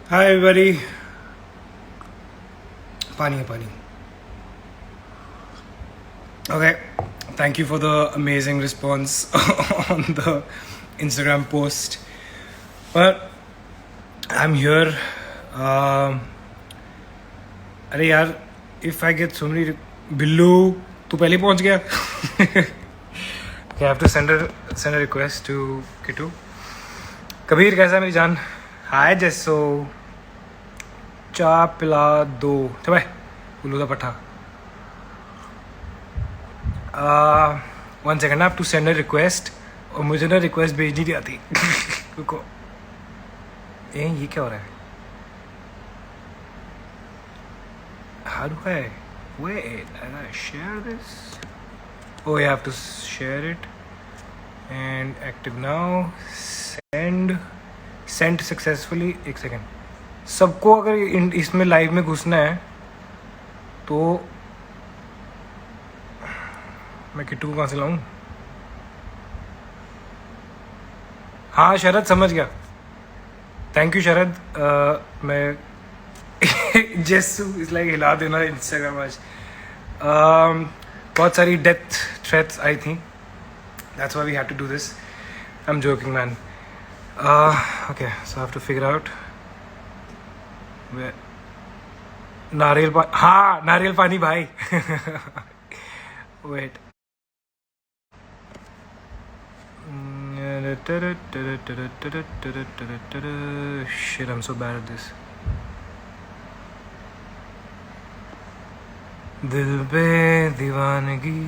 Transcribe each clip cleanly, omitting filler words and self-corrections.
Hi everybody. Pani hai, pani. Okay. Thank you for the amazing response on the Instagram post. Well, I'm here. Um, अरे यार, if I get so many Billu तू पहले पहुंच गया. Okay, I have to send a request to Kitu. Kabir कैसा है मेरी जान? हाय जैसो चाय पिला दो चल उल्लू का पट्टा. वन सेकेंड आप टू सेंड अ रिक्वेस्ट और मुझे ना रिक्वेस्ट भेजनी नहीं आती. रुको ये क्या हो रहा है? How do I wait? I gotta share this. Oh, you have to share it and active now. Send successfully. एक सेकेंड. सबको अगर इसमें लाइव में घुसना है तो मैं किट्टू को कहाँ से लाऊं? हाँ शरद समझ गया. थैंक यू शरद. मैं जेसू इज लाइक हिला देना इंस्टाग्राम आज. बहुत सारी डेथ थ्रेट्स आई थी. That's why we have to do this. I am joking man. Okay so I have to figure out nariyal pani. हाँ नारियल पानी भाई. Wait. Shit, I'm so bad at this. दिल पे दीवानगी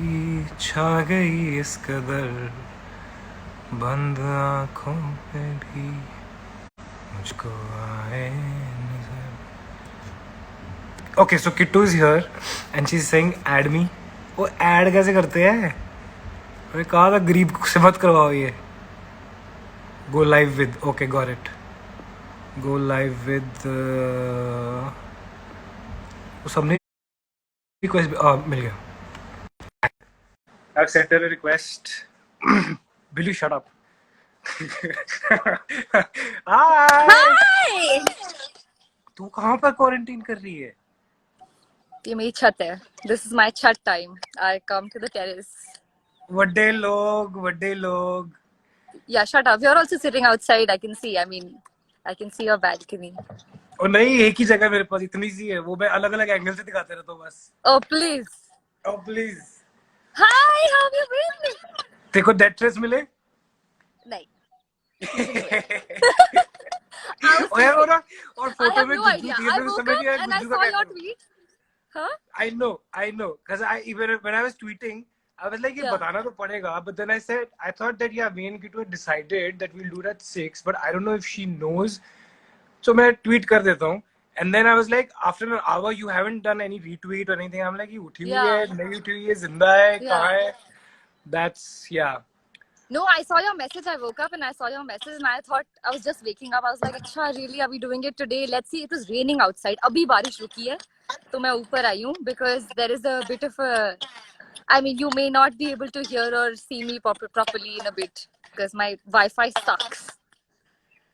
छा गई इस कदर बंद आंखों पे भी मुझको आए नजर. Okay so Kittu is here and she is saying add me. वो ऐड कैसे करते हैं? मैंने कहा था गरीब से मत करवाओ ये. Go live with. Okay got it. Go live with. वो सबने रिक्वेस्ट मिल गया. I've sent her a request. Billy, shut up. Hi. Hi! तू कहाँ पर क्वारंटीन कर रही है? ये मेरी छत है. This is my chat time. I come to the terrace. वड्डे लोग. Yeah, shut up. You're also sitting outside. I can see. I mean, I can see your balcony. और नहीं एक ही जगह मेरे पास इतनी सी है. वो मैं अलग अलग एंगल से दिखाते रहता हूँ बस. Oh, please. Oh please. Hi, how have you been? देखो डेथ थ्रेट्स मिले. नहीं. और यार और I फोटो have में no गुज्जू idea. थी. I मुझे woke समझ नहीं up आया and I गुज्जू का saw क्या your करूं. tweet. Huh? I know. Because when I was tweeting, I was like, ये Yeah. बताना तो पड़ेगा. But then I said, I thought that yeah, me and Kitu had decided that we'll do it at 6. But I don't know if she knows. So मैं tweet कर देता हूँ. And then I was like, after an hour, you haven't done any retweet or anything. I'm like, ये उठी हुई Yeah. है, नहीं उठी हुई है, जिंदा है, कहाँ Yeah. है? That's yeah. No, I saw your message. I woke up and I saw your message and I thought I was just waking up. I was like, "Acha, really? Are we doing it today? Let's see." It was raining outside. अभी बारिश रुकी है, तो मैं ऊपर आई हूँ because there is a bit of a. I mean, you may not be able to hear or see me properly in a bit because my Wi-Fi sucks.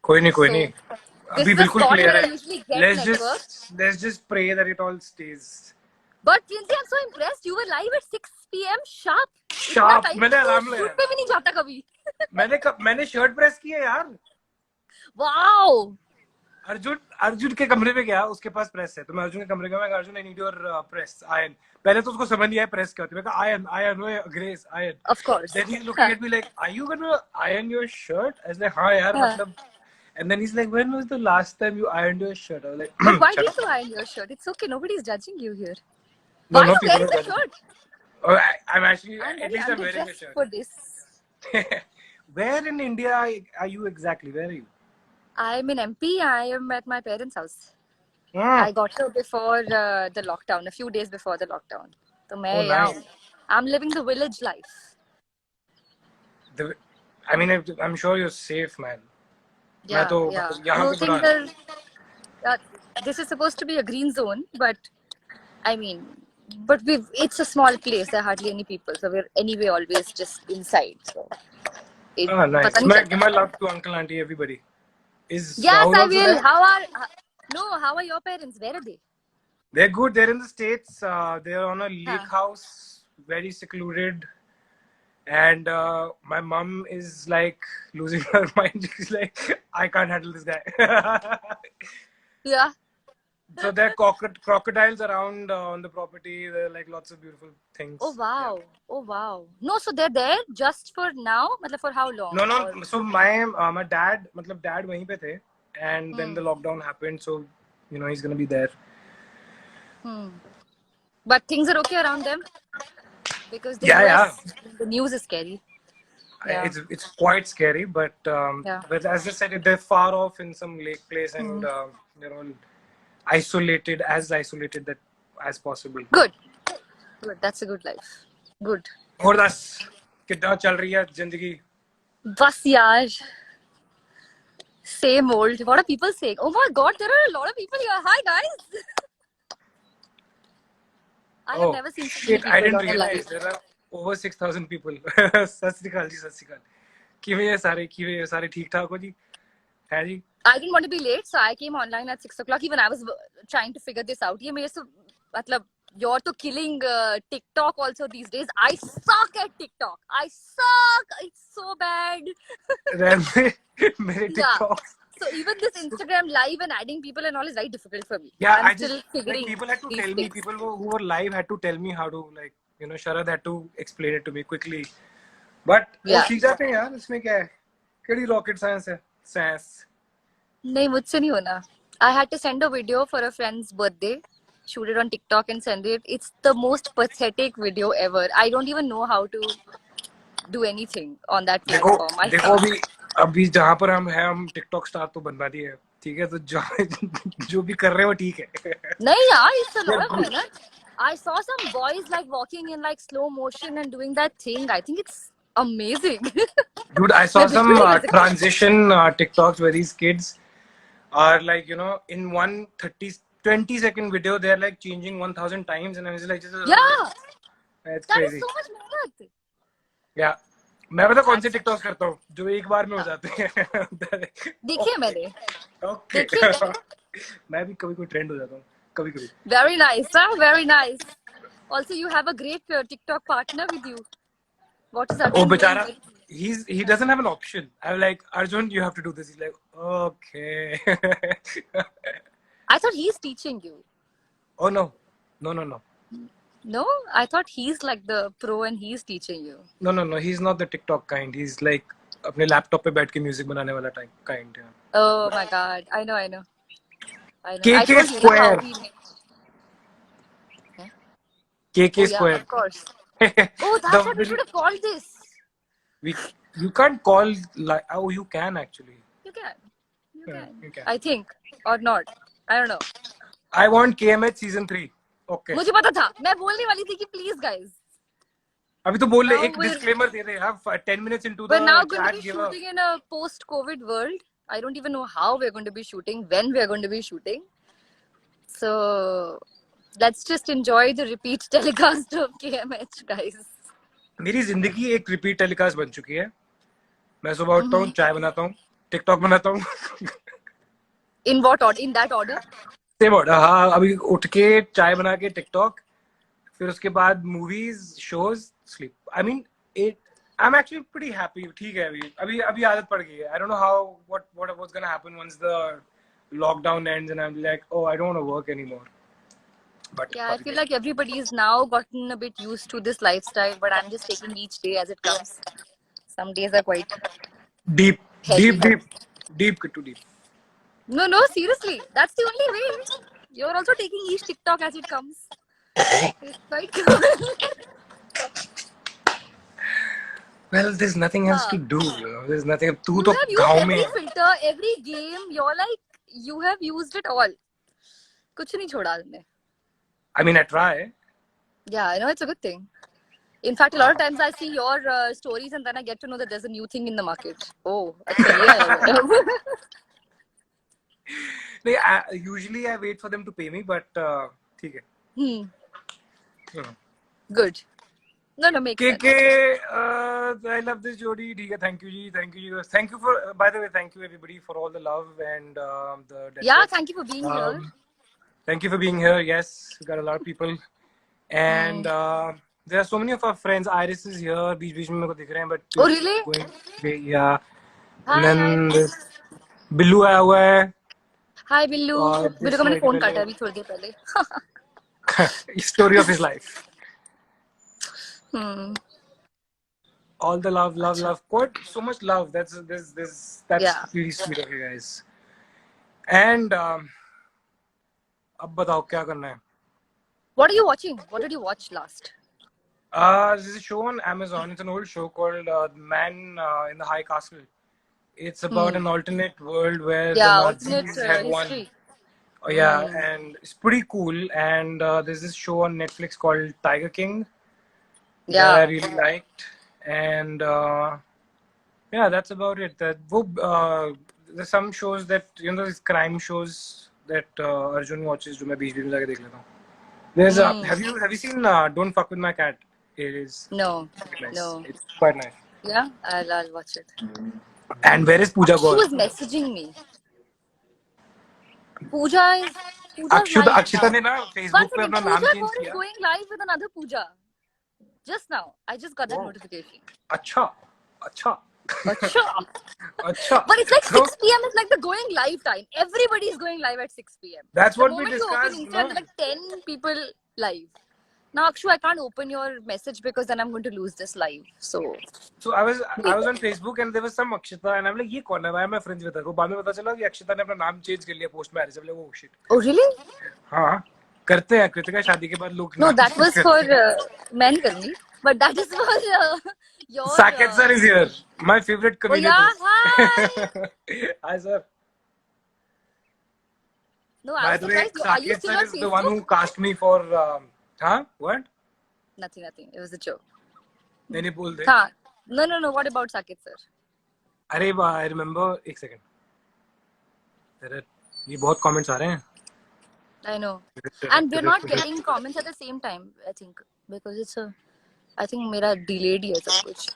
कोई So नहीं. this अभी is the बिल्कुल spot clear where I है. usually get network. Let's just pray that it all stays. But Lindsay, I'm so impressed. You were live at 6 p.m. sharp. इतना Sharp. time मैंने तो alarm shoot लगाया. पे भी नहीं जाता कभी. मैंने शर्ट प्रेस की है यार. Wow. अर्जुन के कमरे में गया. उसके पास प्रेस है तो मैं अर्जुन के कमरे में गया. Arjun I need your press iron. पहले तो उसको समझ नहीं आया प्रेस क्या होती है. मैं कहा iron Grace iron. Of course. Then he is looking at me like are you gonna iron your shirt. I was like हां यार मतलब. And then he's like, when was the last time you ironed your shirt? I was like, But why shut did up. you iron your shirt? It's okay. Nobody's judging you here. No, Why are no, you people wearing are the judging. shirt? Oh, I'm actually, I'm at very least I'm wearing a underdressed shirt. for this. Where in India are you exactly? Where are you? I'm in MP. I am at my parents' house. Ah, I got here before the lockdown, a few days before the lockdown. So oh, मैं यहाँ nice. हूँ. I'm living the village life. I mean, I'm sure you're safe, man. मैं Yeah, तो yeah. यहाँ You पे think बड़ा. this is supposed to be a green zone, but I mean, but it's a small place. There are hardly any people, so we're anyway always just inside. So it Ah, पता nice. नहीं Give चलता. my love to uncle, auntie, everybody. Is Yes, Rahul I also will. there? How are No, how are your parents? Where are they? They're good. They're in the States. They're on a lake Huh. house, very secluded. And my mom is like losing her mind. She's like, I can't handle this guy. Yeah. So there are crocodiles around on the property. There are like lots of beautiful things. Oh wow. Yeah. Oh wow. No, so they're there just for now? मतलब for how long? No, no. Or So my dad, मतलब dad वहीं पे थे, and then hmm. the lockdown happened. So he's gonna be there. Hmm. But things are okay around them because the Yeah, US, yeah. the news is scary. Yeah. It's quite scary, Yeah. but as I said, they're far off in some lake place, Hmm. and they're all isolated that as possible. Good. Good. That's a good life. Good. और दस कितना चल रही है जिंदगी? बस यार. Same old. What are people saying? Oh my god, there are a lot of people here. Hi guys. I have Oh never seen so many shit! I people didn't on a live. realize there are over 6,000 people. सत श्री अकाल जी, सत श्री अकाल. किਵੇਂ ये सारे ठीक ठाक हो जी? है जी? I didn't want to be late, so I came online at 6 o'clock. Even I was trying to figure this out. ये मेरे से मतलब you're तो killing TikTok also these days. I suck at TikTok. I suck. It's so bad. मेरे Yeah. TikTok. So even this Instagram live and adding people and all is very difficult for me. Yeah, I'm I still just figuring people had to these tell me. things. People who were live had to tell me how to Sharad had to explain it to me quickly. But वो Yeah. सीख जाते हैं यार, इसमें क्या है? केड़ी rocket science है? Science. नहीं मुझसे नहीं होना. I had to send a video for a friend's birthday, shoot it on TikTok and send it. It's the most pathetic video ever. I don't even know how to do anything on that देखो platform. I देखो suck. अभी जहाँ पर हम हैं, हम TikTok star तो बनवा दिए, ठीक है? तो जो भी कर रहे हो ठीक है. नहीं यार, it's a lot They're of good. मेहनत. I saw some boys like walking in like slow motion and doing that thing. I think it's amazing. Dude, I saw मैं some बिल्कुल नहीं कर सकती. transition TikToks where these kids are like, in 1 20-second video, they're like changing 1,000 times, and I was like, Yeah, it's that is crazy. so much मेहनत. Yeah. मैं पता कौन से That's- TikToks करता हूँ जो एक बार में हो जाते हैं. देखिए मैंने. Okay. देखिए. मैं भी कभी कोई ट्रेंड हो जाता हूँ, कभी कभी. Very nice, huh? Very nice. Also, you have a great TikTok partner with you. What is Oh, Arjun doing? बेचारा, he doesn't have an option. I'm like, Arjun, you have to do this. He's like, okay. I thought he's teaching you. Oh no. No, I thought he's like the pro and he's teaching you. No. He's not the TikTok kind. He's like अपने laptop पे बैठ के music बनाने वाला kind. Yeah. Oh my god, I know. I KK told you na Square. how we made. KK Oh yeah, Square. of course. Oh, that's what we The, should have called this. you can't call like, oh, you can actually. You can. Yeah, you can. I think or not. I don't know. I want KMH season 3. Okay. मुझे पता था. मैं बोलने वाली थी कि please guys. अभी तो बोल ले, Now एक disclaimer दे दे यार. 10 minutes into the we're now going to chat, be give a shooting in a post-COVID world. I don't even know how we're going to be shooting, when we're going to be shooting. So let's just enjoy the repeat telecast of KMH, guys. मेरी जिंदगी एक repeat telecast बन चुकी है. मैं सुबह उठता हूँ, चाय बनाता हूँ, टिकटॉक बनाता हूँ. In what order? In that order? Same order. हाँ, अभी उठ के चाय बना के टिकटॉक, फिर उसके बाद movies, shows, sleep. I mean it. I am actually pretty happy. ठीक है, अभी आदत पड़ गई है. I don't know how what was gonna happen once the lockdown ends and I am like, oh, I don't want to work anymore. But Yeah, I feel like everybody's now gotten a bit used to this lifestyle, but I'm just taking each day as it comes. Some days are quite deep, heavy. too deep. No, seriously. That's the only way. You're also taking each TikTok as it comes. It's quite cool. Well, there's nothing else to do. There's nothing. तू You तो have used गाँव every में. filter, every game. You're like, you have used it all. कुछ नहीं छोड़ा तुमने. I mean, I try. Yeah, I know, it's a good thing. In fact, a lot of times I see your stories and then I get to know that there's a new thing in the market. Oh, अच्छा ये है. Usually I wait for them to pay me, but ठीक है. Hmm. You know. Good. No, make KK, sense. I love this Jodi. ठीक है, thank you ji, thank you for. By the way, thank you everybody for all the love and the death Yeah, threats. thank you for being here. Thank you for being here. Yes, we got a lot of people, and there are so many of our friends. Iris is here. बीच में मेरे को दिख रहे हैं, but Oh, she's really? going. Yeah, and Hi, then Iris. Billu आया हुआ है. Hi, Billu. Billu का मैंने फोन काटा अभी थोड़ी देर पहले. Story of his life. Hmm. All the love, love. Quite so much love. That's Yeah. really sweet of you guys. And अब बताओ क्या करना है? What are you watching? What did you watch last? This is a show on Amazon. It's an old show called Man in the High Castle. It's about an alternate world where the Yeah, Nazis alternate had won. history. Oh, yeah, and it's pretty cool. And there's this show on Netflix called Tiger King that I Yeah. really liked. And yeah, that's about it. There's some shows that, these crime shows that Arjun watches. जो मैं बीच-बीच में जाके देख लेता हूँ. There's have you seen Don't Fuck with My Cat? It is No. nice. No. It's quite nice. Yeah, I'll watch it. And where is Pooja She Gaur? was messaging me. Pooja's live. Akshita ने ना One Facebook पे second, अपना नाम Pooja change Gaur is किया. going live with another Pooja. Just now. I just got that Wow. notification. अच्छा. Acha. अच्छा. But it's like So 6 p.m. is like the going live time. Everybody is going live at 6 p.m. that's The what we moment you open discussed. Insta, No? there's like 10 people live. Now, Akshu, I can't open your message because then I'm going to lose this live. So I was on Facebook and there was some Akshita and I'm like, ये कौन है? Why am I friends with her? वो बाद में पता चला कि अक्षिता ने अपना नाम चेंज कर लिया post marriage. I'm like, oh shit. Oh, really? हाँ, करते हैं कृतिका शादी के बाद लोग. No, नाम that change was करते for हैं. men karni. But that is for your... Saket sir is here. My favorite Oh, comedian. yeah, hi! Hi sir. No, I By was the way, surprised. Are you Saket still sir on is the one Facebook? who cast me for. Huh? What? Nothing. It was a joke. नहीं बोल दे. हाँ. No. What about Saket sir? अरे I remember. एक second. तेरे ये बहुत comments आ रहे हैं. I know. And we're not getting comments at the same time, I think. Because it's I think मेरा delayed है सब कुछ.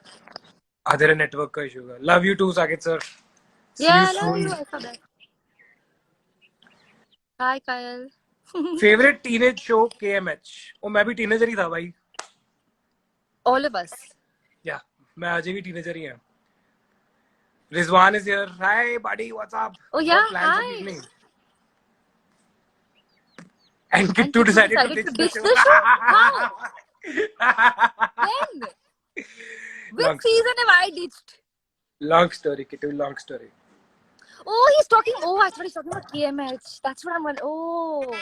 तेरे network का issue होगा. Love you too, Saket sir. See Yeah, you I love soon. you. I saw that. Hi, Kyle. Favorite teenage show KMH. ओ मैं भी teenager ही था भाई. All of us. Yeah, मैं आज भी teenager ही हूँ. Rizwan is here. Hi, buddy. What's up? Oh yeah, What plans hi. of evening? And Kittu decided to ditch the show. How? When? Which season have I ditched? Long story, Kittu. Long story. Oh, he's talking. Oh, I thought he's talking about KMH. That's what I'm going. Oh.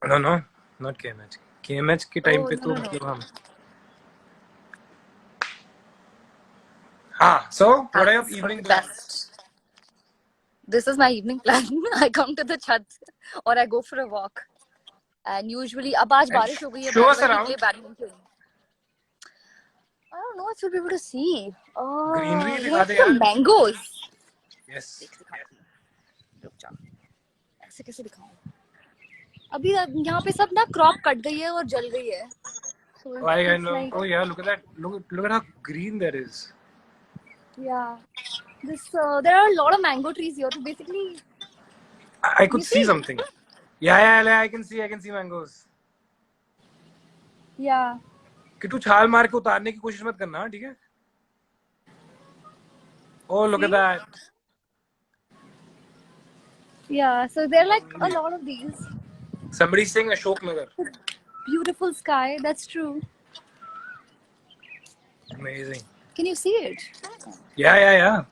No, not KMH. KMH के time पे तो मतलब हम. So what are your evening plans? This is my evening plan. I come to the chat or I go for a walk. And usually, अब आज बारिश हो गई है. Show us around. Play badminton. I don't know if you'll be able to see. Greenery दिखा What they the यार. mangoes? Yes. रुक जा. ऐसे कैसे दिखाऊं? अभी यहाँ पे सब ना crop कट गई है और जल गई है. So I know. Oh yeah, look at that. Look at how green that is. Yeah. There are a lot of mango trees here. So basically, I could see something. Yeah, I can see mangoes. Yeah. कि तू छाल मार के उतारने की कोशिश मत करना, ठीक है? Oh, look at that. Yeah, so there are like a lot of these. Somebody saying Ashok Nagar. Beautiful sky, that's true. Amazing. Can you see it? Yeah.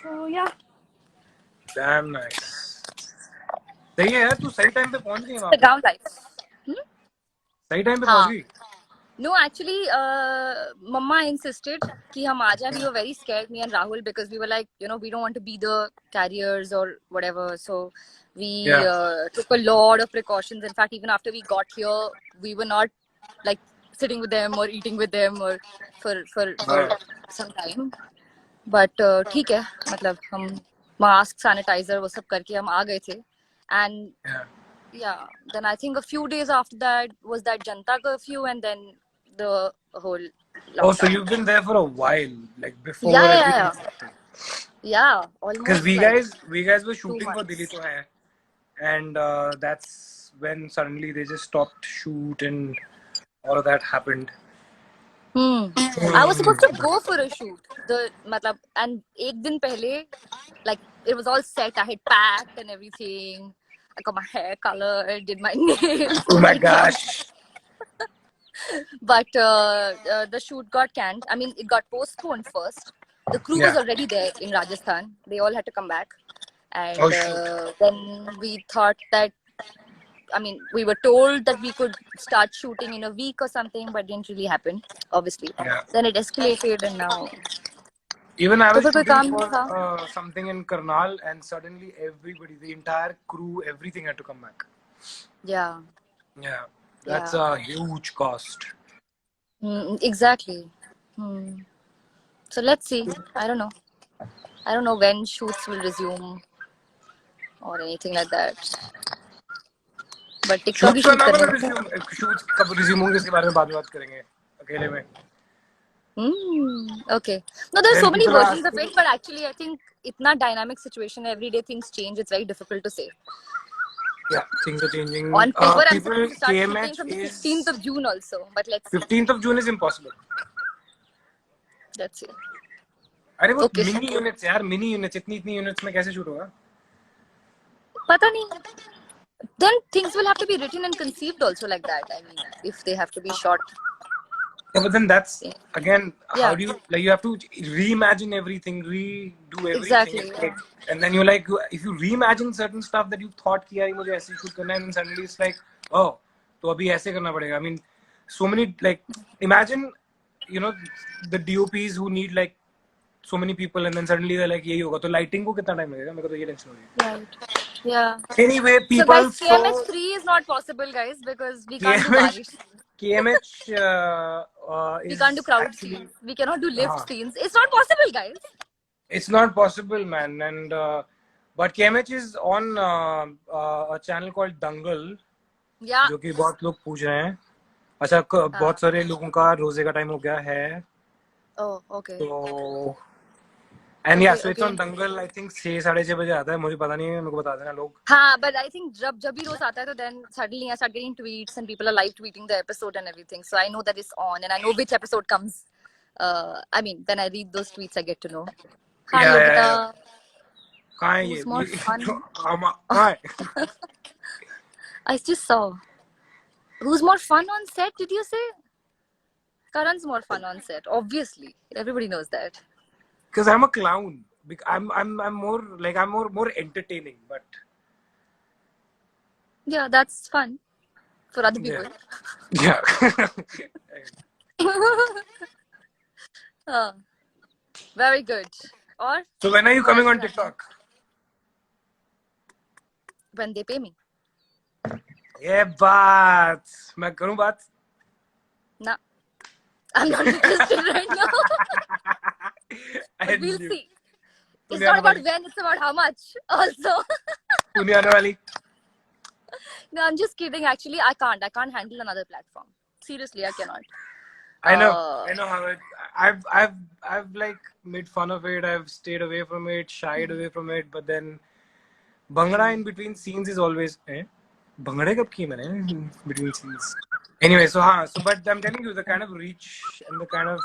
So yeah. Damn nice. सही है यार, तू सही time पे पहुंच गई वहाँ. The ground lights. सही टाइम पे पहुंच गई. No, actually, Mama insisted कि हम आ जाए. We were very scared, me and Rahul, because we were like, we don't want to be the carriers or whatever. So we took a lot of precautions. In fact, even after we got here, we were not like sitting with them or eating with them or for some time. But ठीक है, मतलब हम mask, sanitizer वो सब करके हम आ गए थे. And yeah, then I think a few days after that was that Janta curfew, and then the whole Oh, so lockdown. you've been there for a while, like Yeah, before yeah, everything yeah, started. yeah. Because Almost we like guys we guys were 2 shooting for Dili months. To Hai, and that's when suddenly they just stopped shoot and all of that happened. I was supposed to go for a shoot. Matlab, and ek din pehle, like it was all set. I had packed and everything. I got my hair colored, did my nails, Oh my makeup. gosh! But the shoot got canned. I mean, it got postponed first. The crew was Yeah. already there in Rajasthan. They all had to come back. Oh And shoot! then we thought that, I mean, we were told that we could start shooting in a week or something, but it didn't really happen, obviously. Yeah. Then it escalated, and now. Even I तो was फिर कोई shooting काम नहीं for था. something in Karnal, and suddenly everybody, the entire crew, everything had to come back. Yeah. Yeah, that's Yeah. a huge cost. Exactly. So let's see. I don't know. I don't know when shoots will resume or anything like that. But tikka shoots भी का shoot नाम है करने ना, का. Resume shoots कब resume होंगे इसके बारे में बाद में बात करेंगे अकेले में. Okay. No, there's Then so many people are versions of asking, it, but actually, I think itna dynamic situation, everyday things change. It's very difficult to say. yeah, things are changing. On paper, I'm People, supposed to start shooting KMH from the is 15th of June also, but let's see. 15th of June is impossible. Let's see. अरे वो Okay. Mini units यार, mini units, इतनी units में कैसे shoot होगा? पता नहीं. Then things will have to be written and conceived also like that. I mean, if they have to be shot. Yeah, but then that's again, how Yeah. do you, like, you have to reimagine everything, redo everything. Exactly. Like, and then you're like, if you reimagine certain stuff that you thought कि यार मुझे ऐसे shoot करना है, and then suddenly it's like, oh, तो अभी ऐसे करना पड़ेगा. I mean, so many, like, imagine, you know, the DOPs who need like so many people, and then suddenly they're like यही होगा, तो lighting को कितना time लगेगा? मेरे को तो ये tension हो रही है. Right. Yeah. Anyway, So guys, people, so KMH3 is not possible, guys, because we can't do KMH barish. KMH We is can't do crowd actually, scenes. We cannot do lift हाँ. scenes. It's not possible, guys. It's not possible, man. And but KMH is on a channel called Dangal, Yeah. जो कि बहुत लोग पूछ रहे हैं. अच्छा, बहुत सारे लोगों का रोजे का टाइम हो गया है. Oh, okay. तो and yeah, so it's Okay. on Dangal. I think 6-6:30 बजे आता है. मुझे पता नहीं है, मेरे को बता देना लोग. हाँ, but I think जब भी रोज आता है तो then suddenly I start getting tweets and people are live tweeting the episode and everything. So I know that it's on and I know which episode comes. I mean, when I read those tweets, I get to know. हाँ, Yeah, Yogita, yeah. कहाँ है ये? who's more fun? कहाँ है? I just saw. Who's more fun on set? Did you say? Karan's more fun on set. Obviously, everybody knows that. Because I'm a clown. I'm more like, I'm more entertaining, but Yeah, that's fun for other people. yeah. Very good. Or So when are you coming on TikTok? when they pay me. ये बात मैं करूं बात? Nah, I'm not interested right now. But we'll see. It's not about when, it's about how much also. तू नहीं आने वाली? No, I'm just kidding. Actually, I can't handle another platform. Seriously, I cannot. I know how it. I've like made fun of it. I've stayed away from it, shied away from it. But then, Bhangra in between scenes is always. Bhangra कब की मैंने in between scenes. Anyway, so but I'm telling you, the kind of reach and the kind of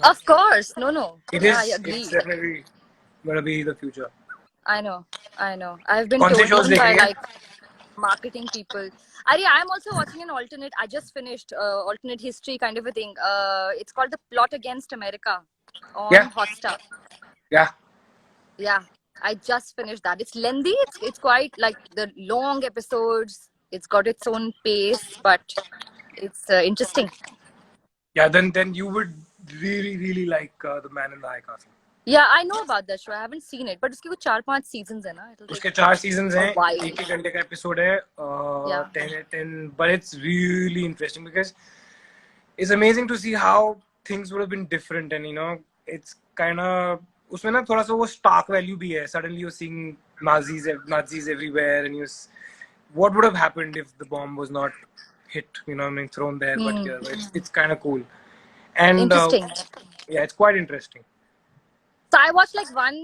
Of course, no. it Yeah, is. I agree. It's definitely gonna be the future. I know. I've been कौन से told shows even देख by रही है? like marketing people. I'm also watching an alternate. I just finished alternate history kind of a thing. It's called The Plot Against America on Hotstar. Yeah. Yeah, I just finished that. It's lengthy. It's quite like the long episodes. It's got its own pace, but it's interesting. Yeah. Then you would really like The Man in the High Castle. Yeah, I know about that show. I haven't seen it, but उसके कुछ 4-5 seasons है ना. उसके 4 seasons हैं. while. 1 घंटे का episode है. Yeah. 10, but it's really interesting because it's amazing to see how things would have been different, and it's kind of उसमें ना थोड़ा सा वो stark value भी है. Suddenly you're seeing Nazis everywhere, and what would have happened if the bomb was not hit, you know, I mean, thrown there, but Hmm. yeah, it's kind of cool. And Interesting. yeah, it's quite interesting. So I watched like one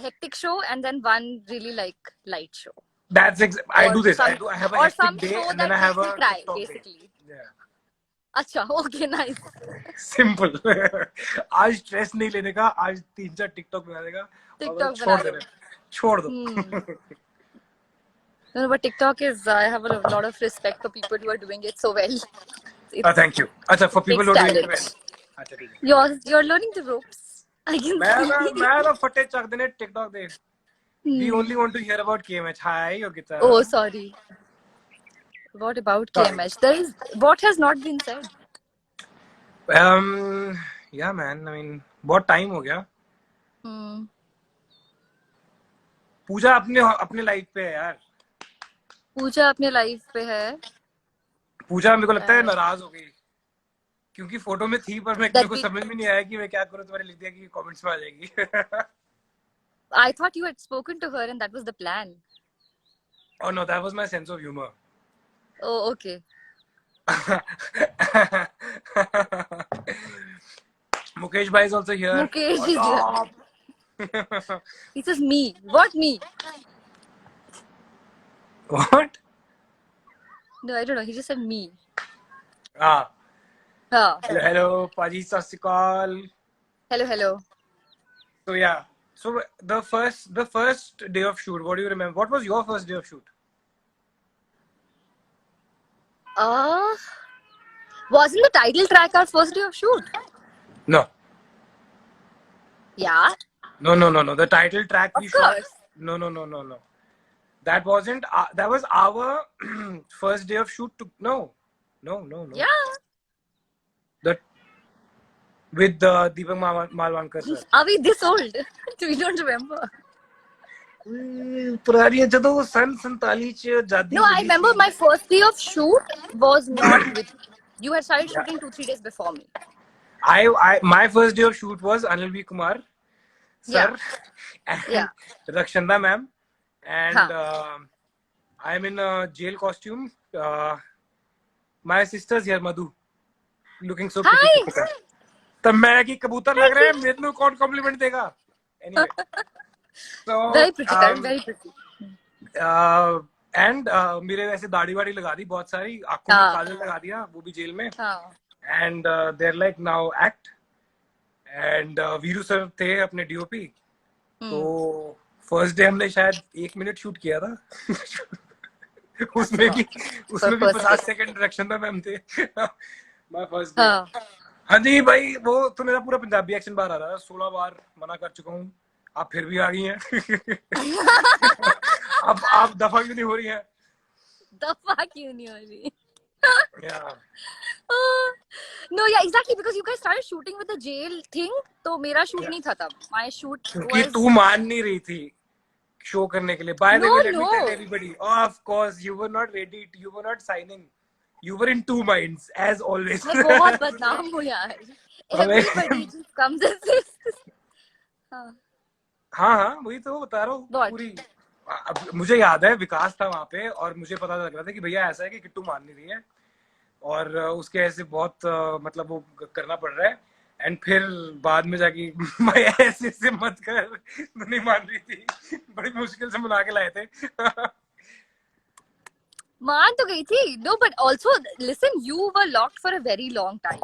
hectic show and then one really like light show. I Or do this. some I have a or some hectic day show and then I that have makes me a cry, TikTok day. basically. Yeah. Acha, okay, nice. Simple आज stress नहीं लेने का, आज 3-4 TikTok बनाने का और बस TikTok छोड़ bana देना, do. छोड़ दो. No, but TikTok is, I have a lot of respect for people who are doing it so well. It, Thank you. अच्छा, for it people takes who are doing it well. talent. अच्छा ठीक है. You're learning the ropes. I can see. मैं तो फटे चक देने TikTok they. We Hmm. only want to hear about KMH. Hi, Yogita. Oh, sorry. What about Sorry. KMH? What has not been said? Yeah, man. I mean, बहुत time हो गया. Hmm. पूजा अपने अपने life पे है यार. पूजा अपने लाइफ पे है. पूजा मेरे को लगता है नाराज हो गई क्योंकि फोटो में थी, पर मेरे को समझ में नहीं आया कि मैं क्या करूं. तुम्हारे लिख दिया कि कमेंट्स में आ जाएगी. I thought you had spoken to her and that was the plan. Oh no, that was my sense of humor. Oh, okay. Mukesh bhai is also here. Mukesh is here. He says me. What me? What? No, I don't know. He just said me. Ah. Huh. Hello, Paji Sasikal. Hello. So yeah. So the first day of shoot, what do you remember? What was your first day of shoot? Wasn't the title track our first day of shoot? No. Yeah. No. The title track we Of shot. course. No. That wasn't. That was our first day of shoot. No. Yeah. With Deepak Malwankar sir. Are we this old? We don't remember. पुरानी है जब वो सन 47 जादी. No, I remember my first day of shoot was not with you. Had started shooting 2-3 days before me. My first day of shoot was Anil V. Kumar sir and Rakshanda ma'am, and I'm in a jail costume. My sister's here, Madhu, looking so pretty. Hi. तब मैं कि कबूतर लग रहे हैं, मेरे को कौन कॉम्प्लीमेंट देगा? Anyway, so very pretty, very pretty. And मेरे वैसे दाढ़ी वाड़ी लगा दी बहुत सारी, आंखों में काजल लगा दिया, वो भी जेल में. And they're like now act. And Veeru sir थे अपने डीओपी. तो फर्स्ट डे हमने शायद 1 मिनट शूट किया था. उसमें भी 50 सेकंड रक्षंदा मैम थे. My first day. हाँ जी भाई, वो तो मेरा पूरा पंजाबी एक्शन बाहर आ रहा है. 16 बार मना कर चुका हूँ, आप फिर भी आ गई हैं. अब आप दफा क्यों नहीं हो रही हैं? Yeah. No, yeah, exactly, because you guys started shooting with the jail thing. तो मेरा shoot नहीं था तब. My shoot क्योंकि was. तू मान नहीं रही थी शो करने के लिए. By the way, let me tell everybody. Of course, you were not ready. You were not signing. You were in two minds, as always. मैं बहुत बदनाम हूँ यार. Everybody just comes and says. हाँ, वही तो बता रहा हूँ. पूरी मुझे याद है विकास था वहाँ पे और मुझे पता लग रहा था कि भैया ऐसा है कि किट्टू मान नहीं रही है और उसके ऐसे बहुत मतलब वो करना पड़ रहा है. एंड फिर बाद में जाके मैं ऐसे मत कर, नहीं मान रही थी, बड़ी मुश्किल से मना के लाए थे. मान तो गई थी. No, but also listen, you were locked for a very long time.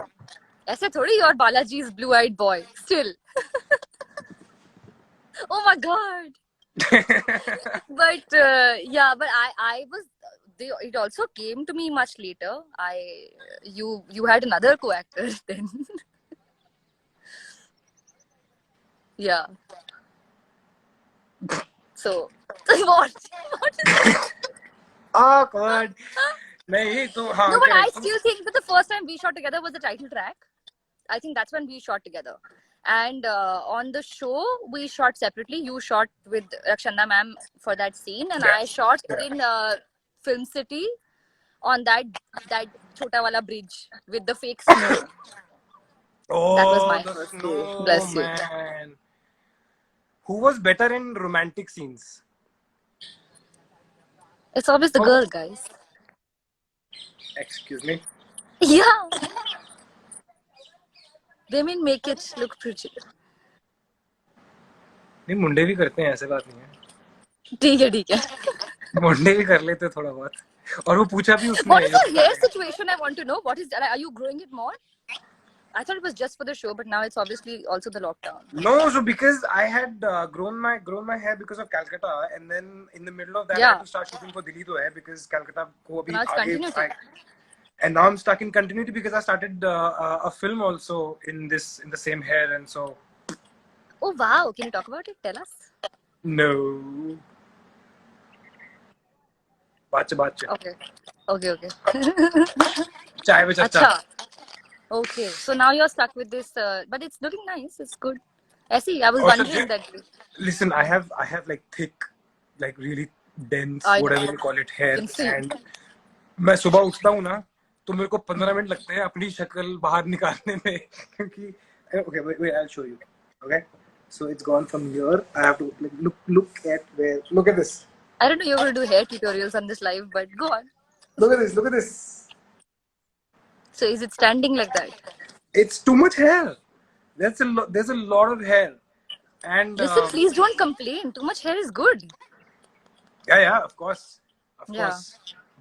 ऐसे थोड़ी और Balaji's blue-eyed boy still. Oh my god. But yeah, but I was. It also came to me much later. You had another co-actor then. Yeah. So what? Awkward. नहीं तो हाँ. No, but I still think that the first time we shot together was the title track. I think that's when we shot together. And on the show we shot separately. You shot with Rakshanda ma'am for that scene, and I shot in Film City on that chota wala bridge with the fake snow. Oh, that was my first day. Bless you. Man. Who was better in romantic scenes? It's always the Oh, girl, guys. excuse me. Yeah, they mean make it look pretty. नहीं, मुंडे भी करते हैं, ऐसे बात नहीं है। ठीक है, ठीक है. मुंडे भी कर लेते हैं थोड़ा बहुत। और वो पूछा भी उसने, What is ये your पता hair है। situation? I want to know. What is that? Are you growing it more? I thought it was just for the show, but now it's obviously also the lockdown. No, so because I had grown my hair because of Calcutta, and then in the middle of that I had Yeah. to start shooting for Delhi to hai because Calcutta ko So abhi now it's aage continuity. and now I'm stuck in continuity because I started a film also in the same hair, and so Oh wow! Can you talk about it? Tell us. no, bache Okay. Okay. chai pe chacha. Acha. Okay. So now you're stuck with this, but it's looking nice. It's good. I see. I was Also, wondering that. listen, I have like thick, like really dense, I know. whatever you call it, I hair, can see. and मैं सुबह उठता हूँ ना, तो मेरे को 15 minute लगते हैं अपनी शक्ल बाहर निकालने में, क्योंकि okay, wait, I'll show you. Okay, so it's gone from here. I have to like, look at this. I don't know you're going to do hair tutorials on this live, but go on. Look at this. So is it standing like that? It's too much hair. There's a lot of hair, and Listen, please don't complain. Too much hair is good. yeah, of Yeah. course.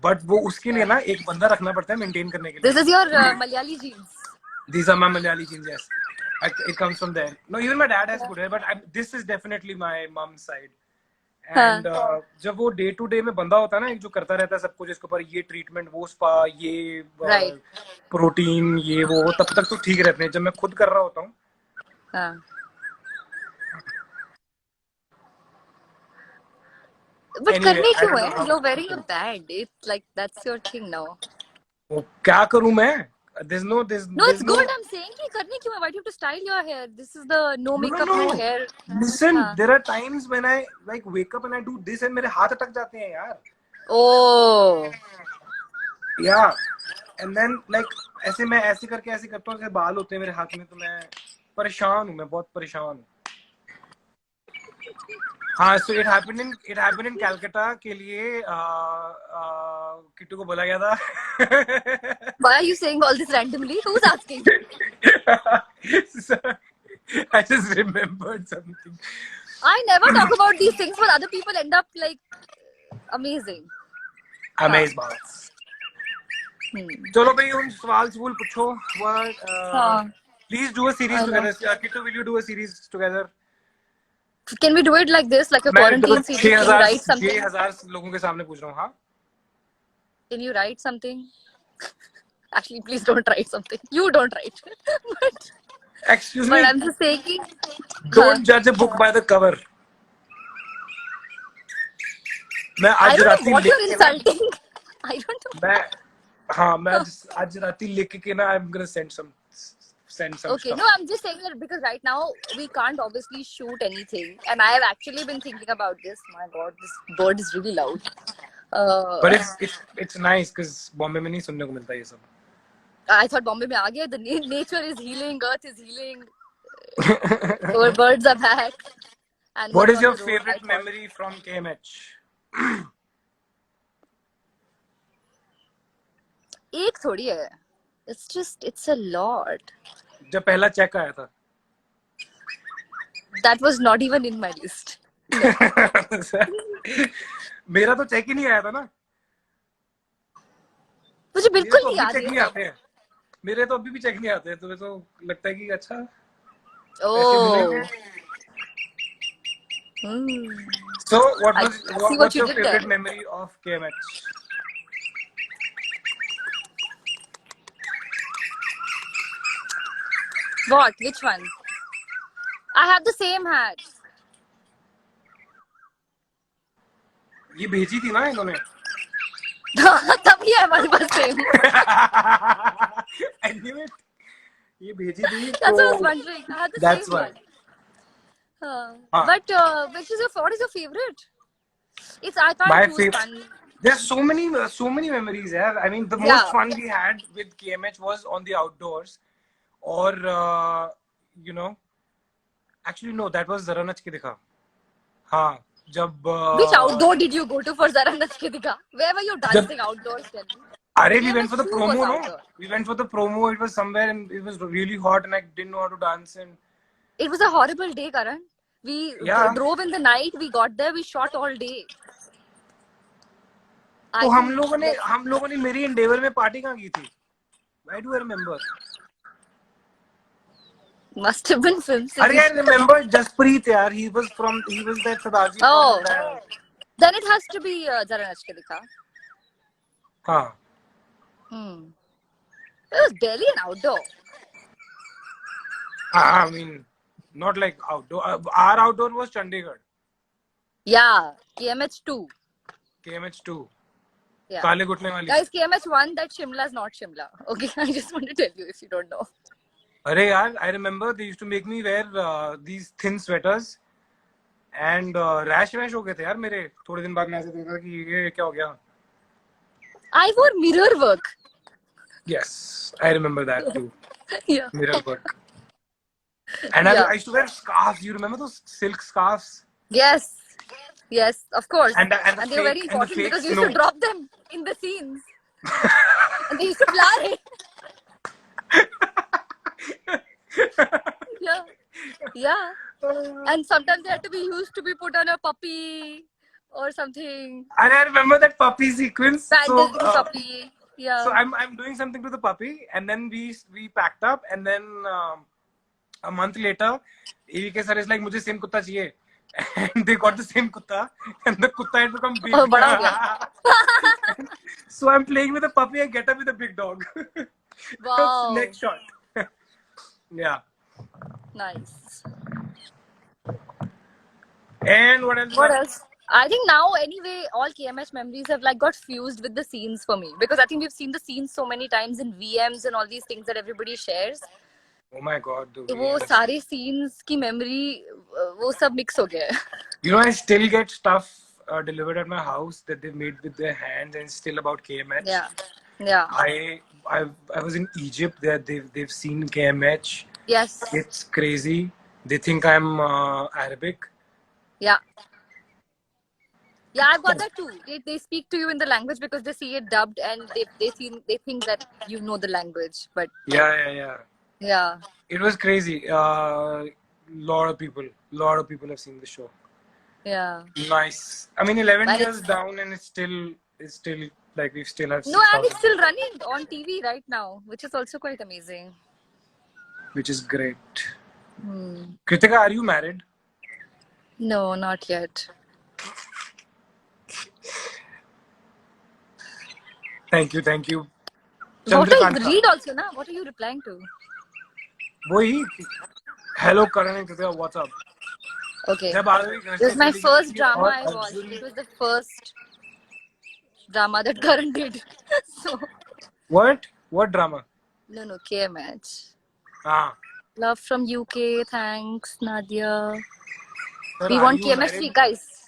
But वो उसके लिए Yeah. ना एक बंदा रखना पड़ता है maintain करने के This लिए. is your Malayali genes. These are my Malayali genes, yes. It comes from there. No, even my dad has good hair, but this is definitely my mom's side. And जब वो day to day में बंदा होता है ना, एक जो करता रहता है सब कुछ, इसके ऊपर ये ट्रीटमेंट, वो स्पा, ये Right. प्रोटीन, ये वो, तब तक तो ठीक रहते हैं. जब मैं खुद कर रहा होता हूँ, But anyway, करने I क्यों don't know है? how. You're wearing a band. It's like that's your thing now. वो क्या करूँ मैं? There's No, it's no. good. I'm saying कि करने क्यों है? Why do you have to style your hair? This is the no makeup, No. no hair. Listen, हाँ. there are times when I like wake up and I do this and मेरे हाथ अटक जाते हैं यार. Oh. Yeah, and then like ऐसे मैं ऐसे करके ऐसे करता हूँ, जैसे बाल होते हैं मेरे हाथ में, तो मैं परेशान हूँ, मैं बहुत परेशान हूँ. हाँ, so it happened in Calcutta के लिए किट्टू को बोला गया था. Why are you saying all this randomly? Who's asking? So, I just remembered something. I never talk about these things, but other people end up like amazing. Amazed balls. चलो भाई, उन सवाल पूछो. Please do a series together. Kittu, will you do a series together? Can we do it like this, like a मैं quarantine series? Can you write something? 6,000 लोगों के सामने पूछ रहा हूँ. हाँ. Can you write something? Actually, please don't write something. You don't write. Excuse me. But I'm just saying. Don't judge a book by the cover. मैं I आज don't राती know what लिख you're के ना, insulting. I don't know. मैं आज राती लिख के ना, I'm gonna send some Okay, stuff. no, I'm just saying that because right now we can't obviously shoot anything, and I have actually been thinking about this. My God, this bird is really loud. But it's nice because Bombay में नहीं सुनने को मिलता ये सब. I thought Bombay में आ गया. The nature is healing, Earth is healing. Our birds are back. And What is on your the road, favorite memory from KMH? एक थोड़ी है. It's a lot. जब पहला चेक आया था. That was not even in my list. मेरा तो check ही नहीं आया था ना. मुझे बिल्कुल नहीं याद है. आते हैं. मेरे तो अभी भी चेक नहीं आते हैं. तुम्हें तो लगता है कि अच्छा. Oh. So what's your favorite memory of KMH? What? Which one? I have the same hat. ये भेजी थी ना इन्होंने. तभी है हमारे पास same. I knew it. ये भेजी थी. That's what I was wondering. I had the That's same why. one. But what is your favorite? I can't choose one. There's so many memories. Yeah, I mean the most fun we had with KMH was on the outdoors, or you know, actually no, that was Zara Nach Ke Dikha. हाँ. जब Which outdoor did you go to for Zara Nach Ke Dikha? Where were you dancing outdoors? Tell me. Arey, we went for the KMS2 was promo, no? outdoor. We went for the promo. It was somewhere and it was really hot and I didn't know how to dance. And It was a horrible day, Karan. We yeah. drove in the night. We got there. We shot all day. तो I think हम लोगों ने मेरी Endeavour में party कहाँ की थी? Why do I remember? must have been Film अरे City. I remember Jaspreet यार. He was that Sadaji Oh. from that. Then it has to be Zara Nach Ke Dikha. हाँ. It was barely an outdoor. I mean, not like outdoor. Our outdoor was Chandigarh. Yeah, KMH2. KMH2. Yeah. काले घुटने वाली. Guys, KMH1, that Shimla is not Shimla. Okay, I just want to tell you if you don't know. अरे यार, I remember they used to make me wear these thin sweaters. And rash हो गए थे यार मेरे. थोड़े दिन बाद मैं ऐसे देखा कि ये क्या हो गया. I wore mirror work. Yes, I remember that too. Yeah. Mirror work. And Yeah. I used to wear scarves. You remember those silk scarves? Yes. Yes, of course. And they were very important because you used to drop them in the scenes. And they used to fly. Yeah. Yeah. And sometimes they had to be used to be put on a puppy or something. And I remember that puppy sequence. Bandaging puppy. Yeah. So I'm doing something to the puppy, and then we packed up, and then a month later, AVK sir is like, "मुझे same कुत्ता चाहिए," and they got the same kutta, and the kutta had become big. Oh, बड़ा हो गया. So I'm playing with the puppy. I get up with a big dog. Wow. Next shot. Yeah. Nice. And what else? What else? I think now anyway all KMH memories have like got fused with the scenes for me because I think we've seen the scenes so many times in VMs and all these things that everybody shares. Oh my god, तो वो सारे scenes की memory वो सब mix हो गया है. You know, I still get stuff delivered at my house that they've made with their hands, and still about KMH. Yeah, yeah. I was in Egypt. They've seen KMH. Yes. It's crazy. They think I'm Arabic. Yeah. Yeah, I've got that too. They speak to you in the language because they see it dubbed and they think that you know the language. But yeah. It was crazy. Lot of people have seen the show. Yeah. Nice. I mean, 11 years down, and it's still like we still have. No, and it's still running on TV right now, which is also quite amazing. Which is great. Kritika, are you married? No, not yet. Thank you. What are you read also, na? What are you replying to? Boy, hello Karan and Kritika, what's up? Okay. This is my first drama I watched. It was the first drama that Karan did. So. What drama? No, KMH. Love from UK. Thanks, Nadia. Sir, we want KMH, guys.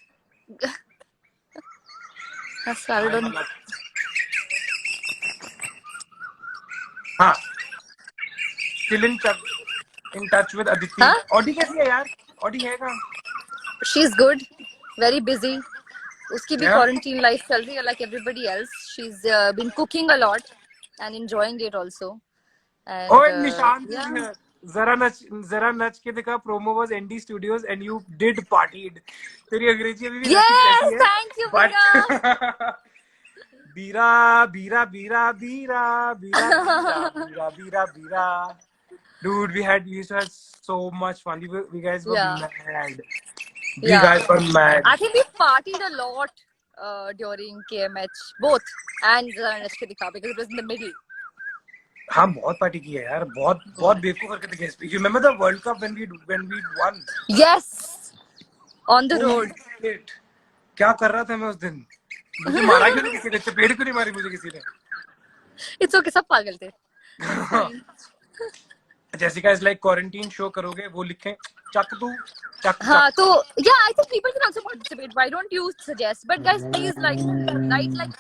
I started on. Still in touch with Aditi. Audi कैसी है यार? Audi है कहाँ? She's good. Very busy. उसकी भी quarantine life चल रही है like everybody else. She's been cooking a lot and enjoying it also. And, Nishant is here. Zara Nach Ke Dikha promo was ND Studios and you did partied. तेरी अंग्रेजी अभी भी yes, thank you, Bira. Dude, we used to have so much fun. We guys were mad. We guys were mad. I think we partied a lot during KMH, both and Zara Nach Ke Dikha because it was in the middle. हाँ बहुत party की है यार बहुत बेवकूफ करके थे. You remember the World Cup when we won? Yes, on the road. क्या कर रहा था मैं उस दिन? मुझे मारा क्यों नहीं किसी ने? चपेट क्यों नहीं मारी मुझे किसी ने? It's okay, सब पागल थे. Jessica is like quarantine show करोगे वो लिखें चक तू चक. हाँ तो yeah, I think people can also participate. Why don't you suggest? But guys, please write like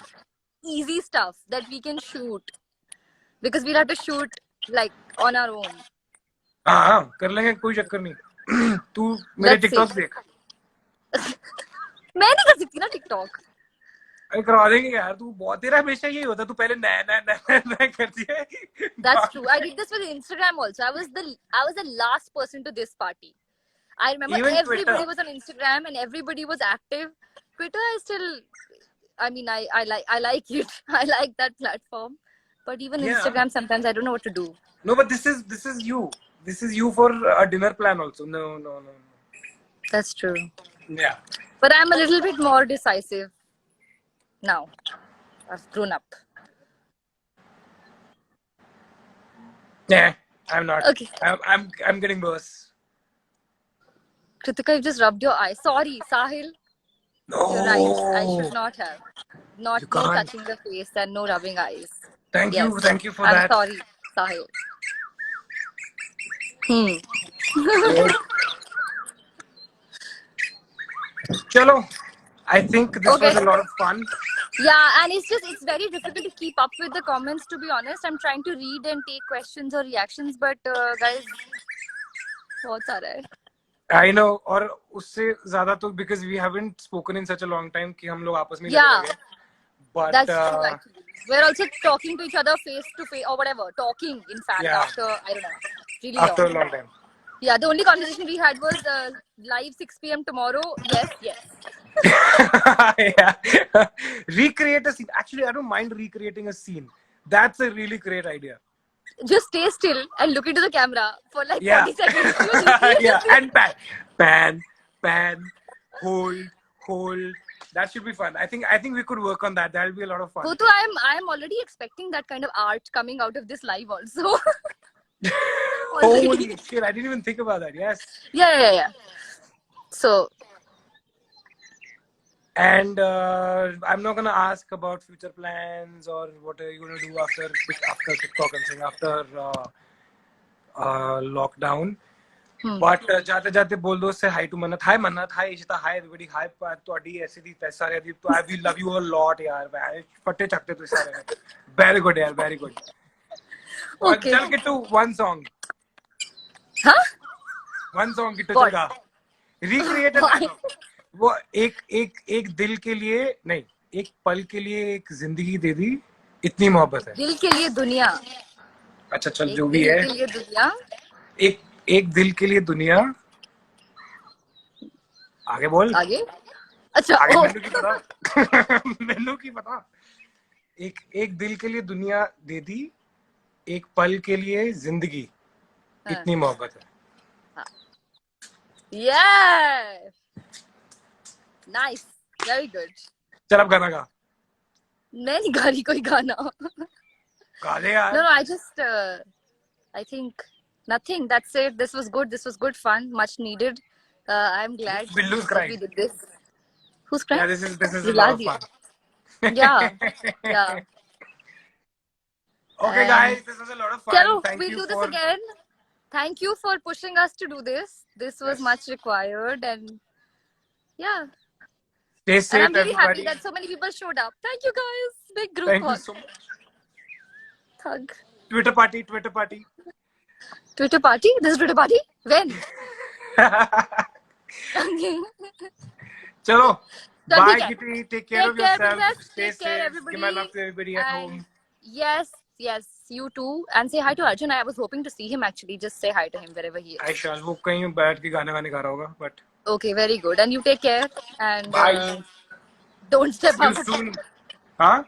easy stuff that we can shoot. Because we'll have to shoot like on our own. हाँ कर लेंगे कोई चक्कर नहीं. तू मेरे TikTok देख. मैं नहीं कर सकती ना टिकटॉक. अरे करवा देंगे यार, तू बहुत, तेरा हमेशा यही होता, तू पहले नया नया नया नया करती है. That's true. I did this with Instagram also. I was the last person to this party. I remember Even Twitter. everybody was on Instagram and everybody was active. Twitter, I still, I mean, I like it. I like that platform. But even Yeah. Instagram, sometimes I don't know what to do. No, but this is you. This is you for a dinner plan also. No. That's true. Yeah. But I'm a little bit more decisive now. I've grown up. Yeah, I'm not. Okay. I'm getting worse. Kritika, you just rubbed your eye. Sorry, Sahil. No. You're right. I should not have. No You can't. touching the face and no rubbing eyes. Thank you for I'm that. sorry, Sahil. Chalo, I think this Okay. was a lot of fun. Yeah, and it's very difficult to keep up with the comments, to be honest. I'm trying to read and take questions or reactions, but guys, बहुत सारा है. I know, और उससे ज्यादा तो because we haven't spoken in such a long time कि हम लोग आपस में Yeah. लगे. But That's true, actually. We're also talking to each other face to face or whatever. Talking, in fact, Yeah. after, I don't know, really after long. a long time. Yeah, the only conversation we had was live 6 p.m. tomorrow. Yes. Yeah. Recreate a scene. Actually, I don't mind recreating a scene. That's a really great idea. Just stay still and look into the camera for like Yeah. 40 seconds. You recreate Yeah, the scene. and pan, hold. That should be fun. I think we could work on that. That'll be a lot of fun. Gotu, I am already expecting that kind of art coming out of this live also. Holy shit! I didn't even think about that. Yes. Yeah. So. And I'm not gonna ask about future plans or what are you gonna do after TikTok and thing, after lockdown. But जाते जाते बोल दो से hi to Manat. Hi Manat. Hi Ishita. Hi everybody. Hi ਤੁਹਾਡੀ ऐसी दी सारे दी तो I will love you a lot यार. फटे चकते तो सारे. Very good यार. Very good. Okay. चल get to one song. Huh? One song Kittu चलगा. Recreate it. वो एक दिल के लिए नहीं, एक पल के लिए एक जिंदगी दे दी, इतनी मोहब्बत है. दिल के लिए दुनिया. अच्छा चल जो भी है. दिल के लिए दुनिया. एक दिल के लिए दुनिया. आगे बोल. आगे. अच्छा. आगे मैनू की पता. एक दिल के लिए दुनिया दे दी, एक पल के लिए जिंदगी, इतनी मोहब्बत है. Yeah. Nice. Very good. चल अब गाना गा. मैं नहीं गा रही कोई गाना. गा दे यार. No, I just I think nothing. That's it. This was good fun, much needed. I'm glad Billu's that crying. we did this. Who's crying? Yeah, this is a lot of fun. Yeah. Okay, guys, this was a lot of fun. Chalo, Thank we'll you do for... this again. Thank you for pushing us to do this. This was much required, and yeah. Stay safe, and I'm really everybody. happy that so many people showed up. Thank you, guys. Big group Thank you hug. so much. Hug. Twitter party. Twitter party? This is Twitter party? When? Chalo. So, bye, okay. Kitty. Take care of care, yourself. princess. Stay Take care, safe. everybody. Give my love to everybody at And home. Yes, you too. And say hi to Arjun. I was hoping to see him actually. Just say hi to him wherever he is. I shall. वो कहीं बैठ के गाना गाने गा रहा होगा, but. Okay, very good. And you take care. And Bye. don't step See you out. soon. Huh?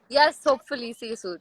Yes, hopefully. See you soon.